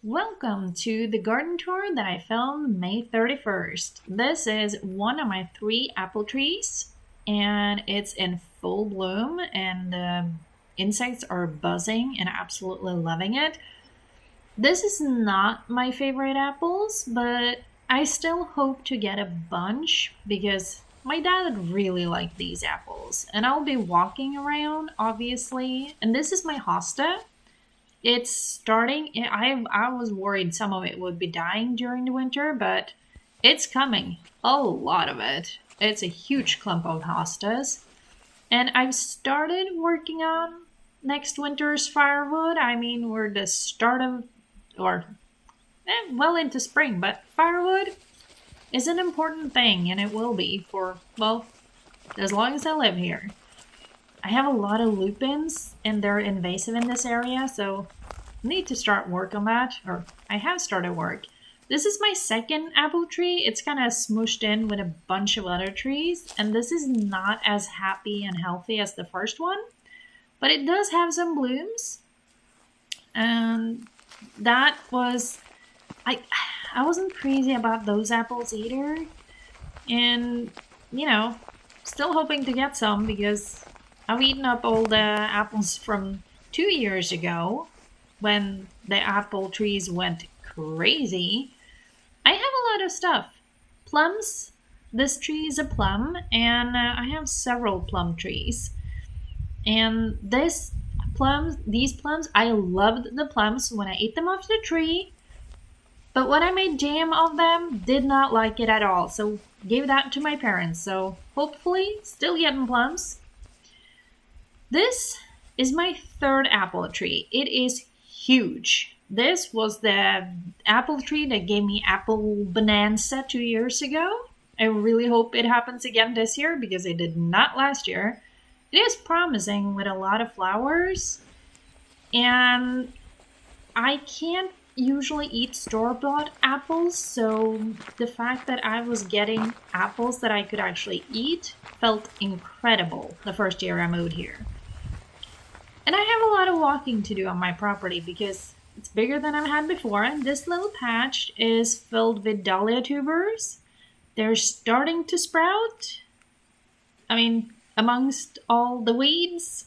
Welcome to the garden tour that I filmed May 31st. This is one of my three apple trees, and it's in full bloom, and the insects are buzzing and absolutely loving it. This is not my favorite apples, but I still hope to get a bunch because my dad really liked these apples. And I'll be walking around, obviously, and this is my hosta. It's starting. I was worried some of it would be dying during the winter, but it's coming. A lot of it. It's a huge clump of hostas. And I've started working on next winter's firewood. I mean, we're the start of, or well into spring, but firewood is an important thing, and it will be for, well, as long as I live here. I have a lot of lupins and they're invasive in this area, so I need to start work on that, or I have started work. This is my second apple tree. It's kind of smooshed in with a bunch of other trees, and this is not as happy and healthy as the first one, but it does have some blooms. And that was I I wasn't crazy about those apples either. And you know, still hoping to get some because I've eaten up all the apples from 2 years ago when the apple trees went crazy. I have a lot of stuff. Plums. This tree is a plum, and I have several plum trees. And these plums, I loved the plums when I ate them off the tree. But when I made jam of them, did not like it at all. So gave that to my parents. So hopefully, still getting plums. This is my third apple tree. It is huge. This was the apple tree that gave me apple bonanza 2 years ago. I really hope it happens again this year because it did not last year. It is promising with a lot of flowers, and I can't usually eat store-bought apples, so the fact that I was getting apples that I could actually eat felt incredible the first year I moved here. And I have a lot of walking to do on my property because it's bigger than I've had before. And this little patch is filled with dahlia tubers. They're starting to sprout. I mean, amongst all the weeds,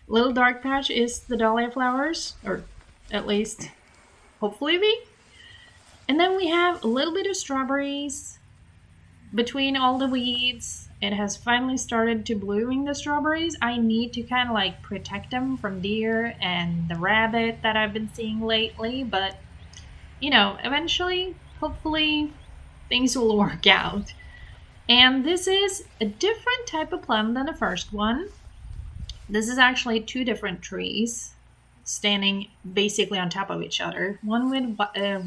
little dark patch is the dahlia flowers, or at least hopefully be. And then we have a little bit of strawberries between all the weeds. It has finally started to blooming the strawberries. I need to kind of like protect them from deer and the rabbit that I've been seeing lately, but eventually, hopefully, things will work out. And this is a different type of plum than the first one. This is actually two different trees standing basically on top of each other. One with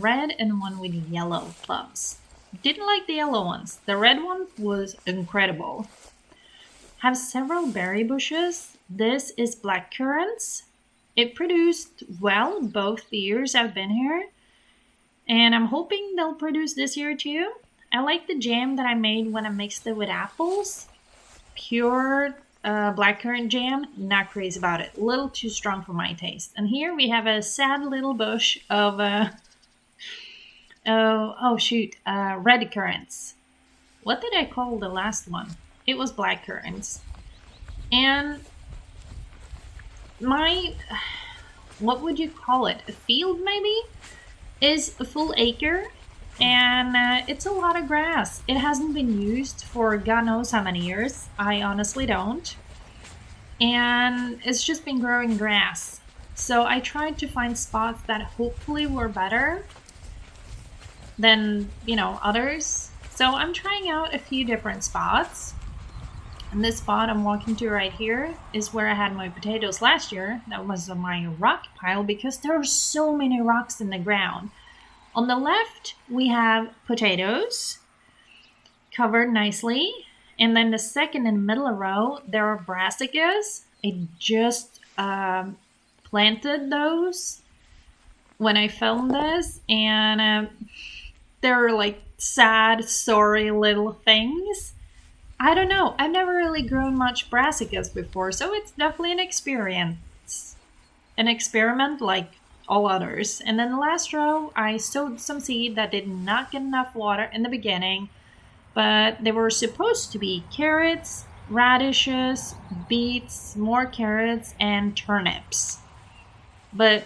red and one with yellow plums. Didn't like the yellow ones. The red one was incredible. Have several berry bushes. This is black currants. It produced well both the years I've been here. And I'm hoping they'll produce this year too. I like the jam that I made when I mixed it with apples. Pure blackcurrant jam. Not crazy about it. A little too strong for my taste. And here we have a sad little bush of red currants. What did I call the last one? It was black currants. And my, what would you call it? A field maybe? Is a full acre. And it's a lot of grass. It hasn't been used for God knows how many years. I honestly don't. And it's just been growing grass. So I tried to find spots that hopefully were better than, others. So I'm trying out a few different spots. And this spot I'm walking to right here is where I had my potatoes last year. That was on my rock pile because there are so many rocks in the ground. On the left, we have potatoes covered nicely. And then the second and middle row, there are brassicas. I just planted those when I filmed this. And they're like sad, sorry little things. I don't know. I've never really grown much brassicas before, so it's definitely an experience. An experiment like all others. And then the last row, I sowed some seed that did not get enough water in the beginning, but they were supposed to be carrots, radishes, beets, more carrots, and turnips. But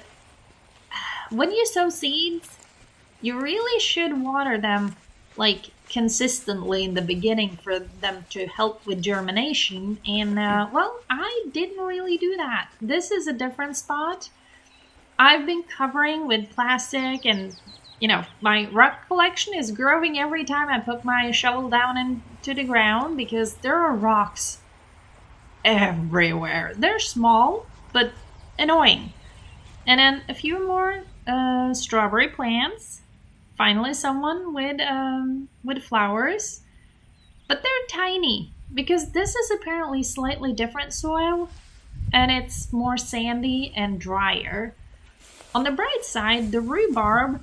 when you sow seeds, you really should water them like consistently in the beginning for them to help with germination. And well, I didn't really do that. This is a different spot. I've been covering with plastic, and my rock collection is growing every time I put my shovel down into the ground because there are rocks everywhere. They're small but annoying. And then a few more strawberry plants. Finally, someone with flowers, but they're tiny because this is apparently slightly different soil, and it's more sandy and drier. On the bright side, the rhubarb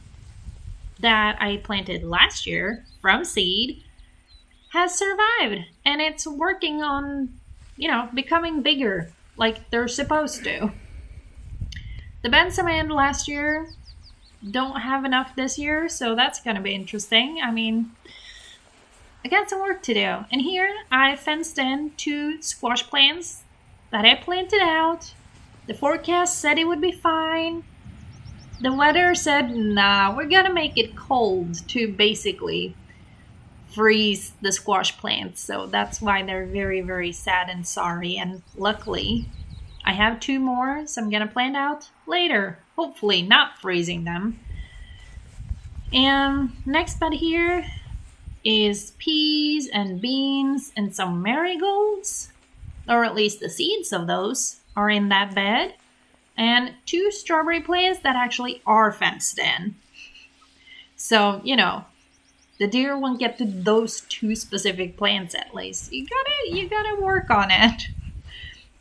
that I planted last year from seed has survived, and it's working on, becoming bigger like they're supposed to. The bensamand last year don't have enough this year, so that's going to be interesting. I mean, I got some work to do. And here I fenced in 2 squash plants that I planted out. The forecast said it would be fine. The weather said, nah, we're going to make it cold to basically freeze the squash plants. So that's why they're very, very sad and sorry. And luckily, I have 2 more, so I'm going to plant out later. Hopefully not freezing them. And next bed here is peas and beans and some marigolds. Or at least the seeds of those are in that bed. And 2 strawberry plants that actually are fenced in. So, the deer won't get to those 2 specific plants at least. You gotta work on it.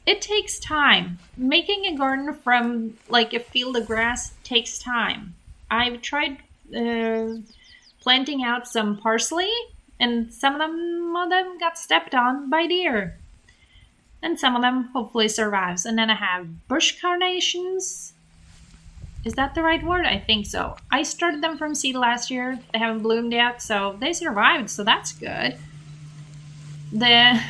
It takes time. Making a garden from like a field of grass takes time. I've tried planting out some parsley, and some of them got stepped on by deer. And some of them hopefully survives. And then I have bush carnations. Is that the right word? I think so. I started them from seed last year. They haven't bloomed yet, so they survived, so that's good. The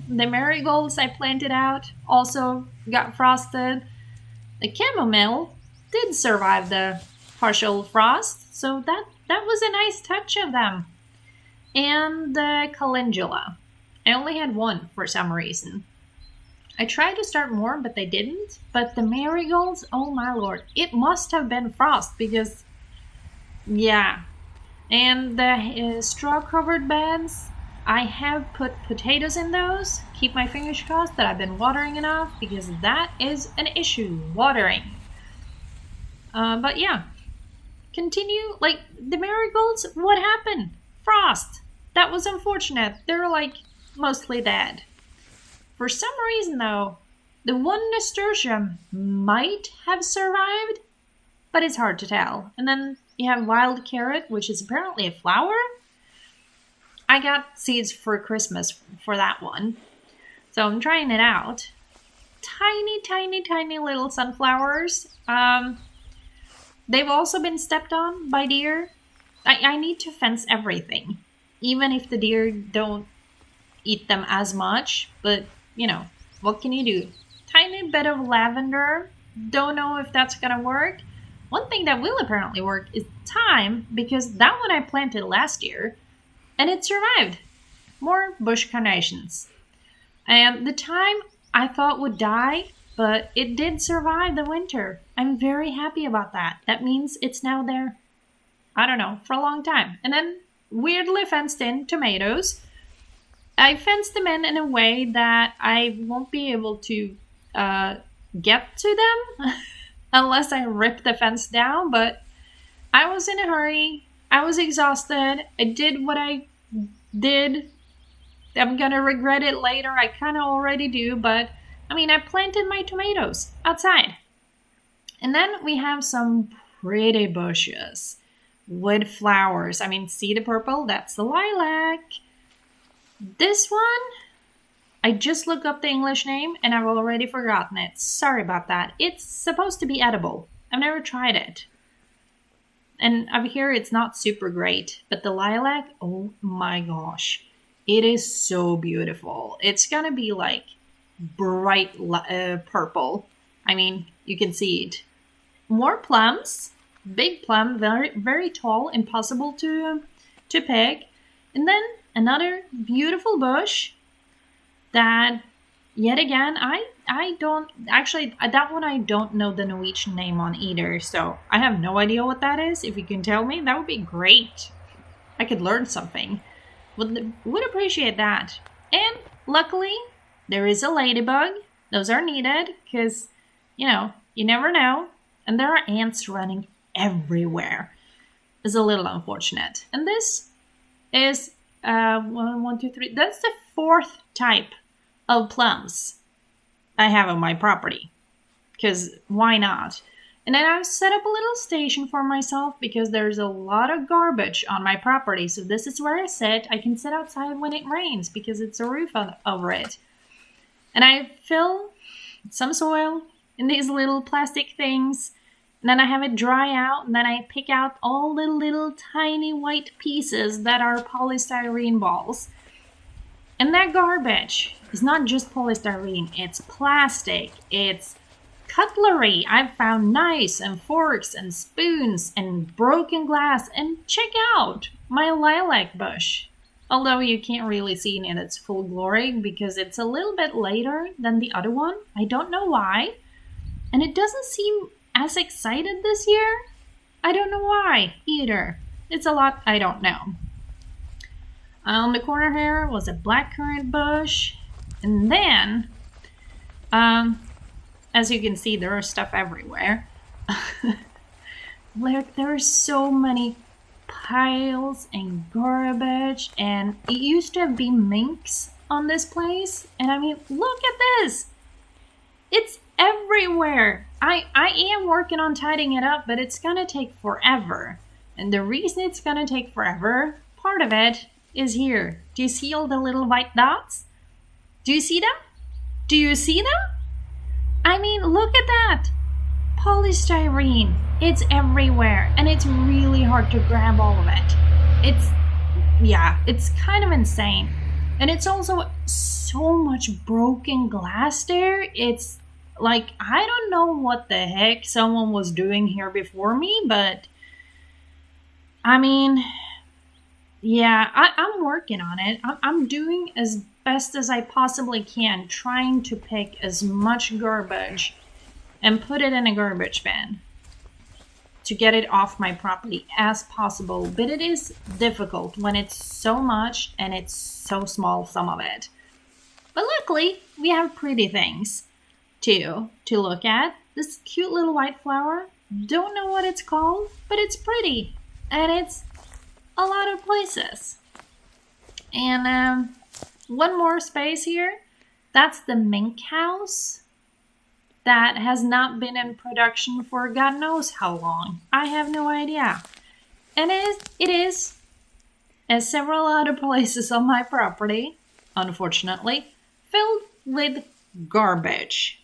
marigolds I planted out also got frosted. The chamomile did survive the partial frost, so that was a nice touch of them. And the calendula. I only had 1 for some reason. I tried to start more, but they didn't. But the marigolds, oh my lord, it must have been frost because, yeah. And the straw-covered beds, I have put potatoes in those. Keep my fingers crossed that I've been watering enough because that is an issue, watering. But yeah, continue. Like, the marigolds, what happened? Frost. That was unfortunate. They're like mostly dead. For some reason, though, the one nasturtium might have survived, but it's hard to tell. And then you have wild carrot, which is apparently a flower. I got seeds for Christmas for that one, so I'm trying it out. Tiny, tiny, tiny little sunflowers. They've also been stepped on by deer. I need to fence everything, even if the deer don't eat them as much, but what can you do? Tiny bit of lavender. Don't know if that's gonna work. One thing that will apparently work is thyme, because that one I planted last year and it survived. More bush carnations. And the thyme I thought would die, but it did survive the winter. I'm very happy about that. That means it's now there, I don't know, for a long time. And then weirdly fenced in tomatoes. I fenced them in a way that I won't be able to get to them unless I rip the fence down. But I was in a hurry. I was exhausted. I did what I did. I'm going to regret it later. I kind of already do. But, I planted my tomatoes outside. And then we have some pretty bushes with flowers. See the purple? That's the lilac. This one, I just looked up the English name and I've already forgotten it. Sorry about that. It's supposed to be edible. I've never tried it. And I hear it's not super great, but the lilac, oh my gosh, it is so beautiful. It's gonna be like bright purple. I mean, you can see it. More plums, big plum, very very tall, impossible to pick. And then another beautiful bush that yet again I don't actually that one I don't know the Norwegian name on either, so I have no idea what that is. If you can tell me, that would be great. I could learn something. Would appreciate that. And luckily there is a ladybug. Those are needed because you never know. And there are ants running everywhere. It's a little unfortunate. And this is one, two, three. That's the fourth type of plums I have on my property. Because why not? And then I've set up a little station for myself because there's a lot of garbage on my property. So this is where I sit. I can sit outside when it rains because it's a roof over it. And I fill some soil in these little plastic things. And then I have it dry out. And then I pick out all the little tiny white pieces that are polystyrene balls. And that garbage is not just polystyrene. It's plastic. It's cutlery. I've found knives and forks and spoons and broken glass. And check out my lilac bush. Although you can't really see it in its full glory because it's a little bit later than the other one. I don't know why. And it doesn't seem as excited this year. I don't know why either. It's a lot I don't know. On the corner here was a blackcurrant bush. And then, as you can see, there is stuff everywhere. Like, there are so many piles and garbage. And it used to be minks on this place. And I mean, look at this. It's everywhere. I am working on tidying it up, but it's gonna take forever. And the reason it's gonna take forever, part of it is here. Do you see all the little white dots? Do you see them? Do you see them? I mean, look at that. Polystyrene. It's everywhere. And it's really hard to grab all of it. It's kind of insane. And it's also so much broken glass there. It's like, I don't know what the heck someone was doing here before me, but I mean, yeah, I'm working on it. I'm doing as best as I possibly can, trying to pick as much garbage and put it in a garbage bin to get it off my property as possible. But it is difficult when it's so much and it's so small, some of it. But luckily, we have pretty things too to look at. This cute little white flower. Don't know what it's called, but it's pretty. And it's a lot of places. And one more space here. That's the mink house that has not been in production for God knows how long. I have no idea. And it is, as several other places on my property, unfortunately, filled with garbage.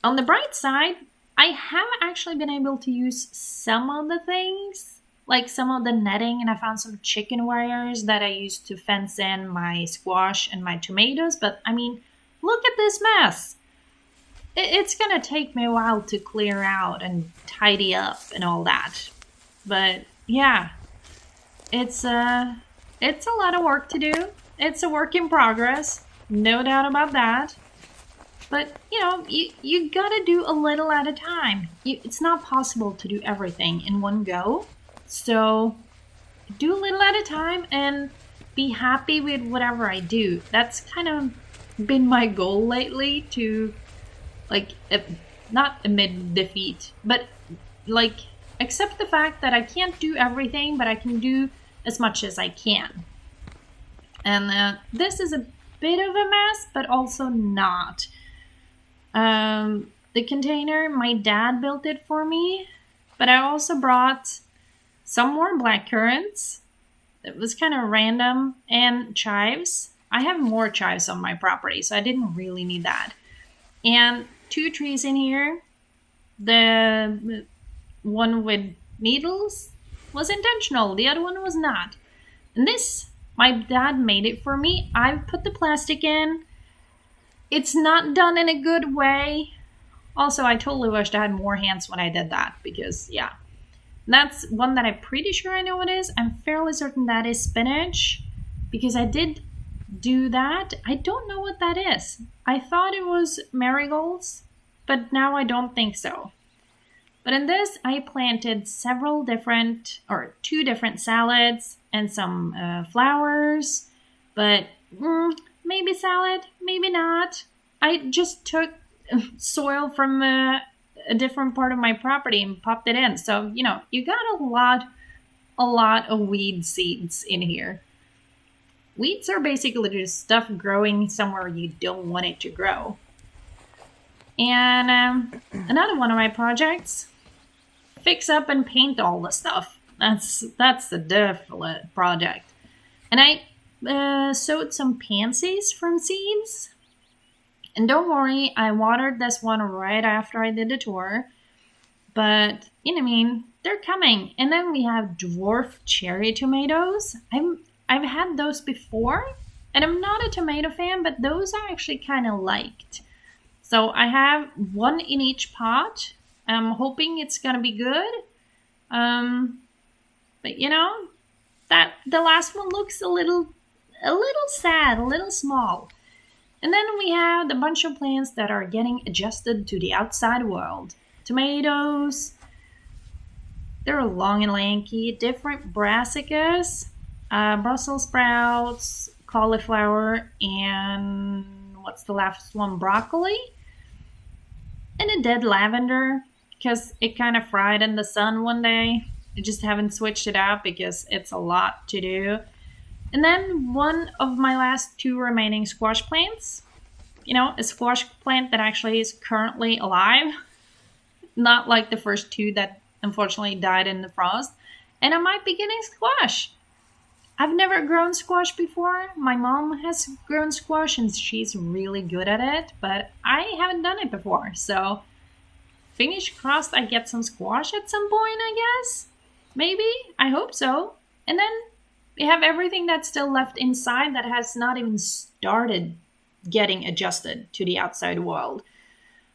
On the bright side, I have actually been able to use some of the things, like some of the netting, and I found some chicken wires that I used to fence in my squash and my tomatoes. But I mean, look at this mess. It's gonna take me a while to clear out and tidy up and all that. But yeah, it's a lot of work to do. It's a work in progress, no doubt about that. But you gotta do a little at a time. It's not possible to do everything in one go. So do a little at a time and be happy with whatever I do. That's kind of been my goal lately, to not admit defeat, but accept the fact that I can't do everything, but I can do as much as I can. And this is a bit of a mess, but also not. The container, my dad built it for me, but I also brought some more blackcurrants. It was kind of random, and chives. I have more chives on my property, so I didn't really need that. And 2 trees in here The one with needles was intentional, the other one was not. And this, my dad made it for me. I put the plastic in. It's not done in a good way. Also, I totally wished I had more hands when I did that because, yeah. That's one that I'm pretty sure I know what it is. I'm fairly certain that is spinach because I did do that. I don't know what that is. I thought it was marigolds, but now I don't think so. But in this, I planted two different salads and some flowers. But maybe salad, maybe not. I just took soil from a different part of my property and popped it in. So, you got a lot of weed seeds in here. Weeds are basically just stuff growing somewhere you don't want it to grow. And another one of my projects, fix up and paint all the stuff. That's the definite project. And I sowed some pansies from seeds. And don't worry, I watered this one right after I did the tour. But, they're coming. And then we have dwarf cherry tomatoes. I've had those before. And I'm not a tomato fan, but those I actually kind of liked. So I have one in each pot. I'm hoping it's going to be good. But, that the last one looks a little sad, a little small. And then we have the bunch of plants that are getting adjusted to the outside world. Tomatoes, they're long and lanky, different brassicas, Brussels sprouts, cauliflower, and what's the last one? Broccoli. And a dead lavender, because it kind of fried in the sun one day. I just haven't switched it out because it's a lot to do. And then one of my last two remaining squash plants. A squash plant that actually is currently alive. Not like the first two that unfortunately died in the frost. And I might be getting squash. I've never grown squash before. My mom has grown squash and she's really good at it. But I haven't done it before. So fingers crossed I get some squash at some point, I guess. Maybe. I hope so. And then we have everything that's still left inside that has not even started getting adjusted to the outside world.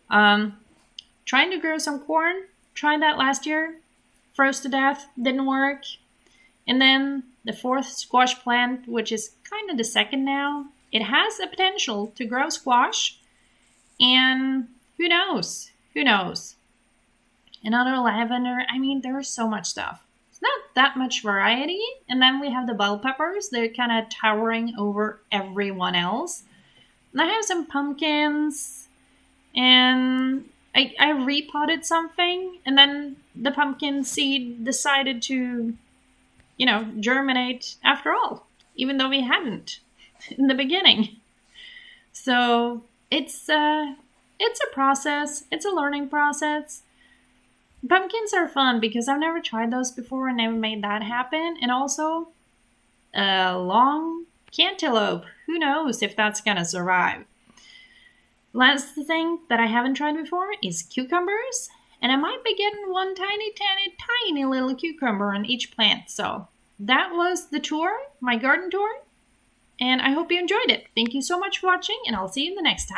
Trying to grow some corn. Tried that last year. Froze to death. Didn't work. And then the fourth squash plant, which is kind of the second now. It has the potential to grow squash. And who knows? Who knows? Another lavender. There's so much stuff. Not that much variety. And then we have the bell peppers. They're kind of towering over everyone else. And I have some pumpkins. And I repotted something. And then the pumpkin seed decided to, germinate after all. Even though we hadn't in the beginning. So it's a process. It's a learning process. Pumpkins are fun because I've never tried those before and never made that happen. And also, a long cantaloupe. Who knows if that's going to survive. Last thing that I haven't tried before is cucumbers. And I might be getting one tiny little cucumber on each plant. So that was the tour, my garden tour. And I hope you enjoyed it. Thank you so much for watching and I'll see you in the next time.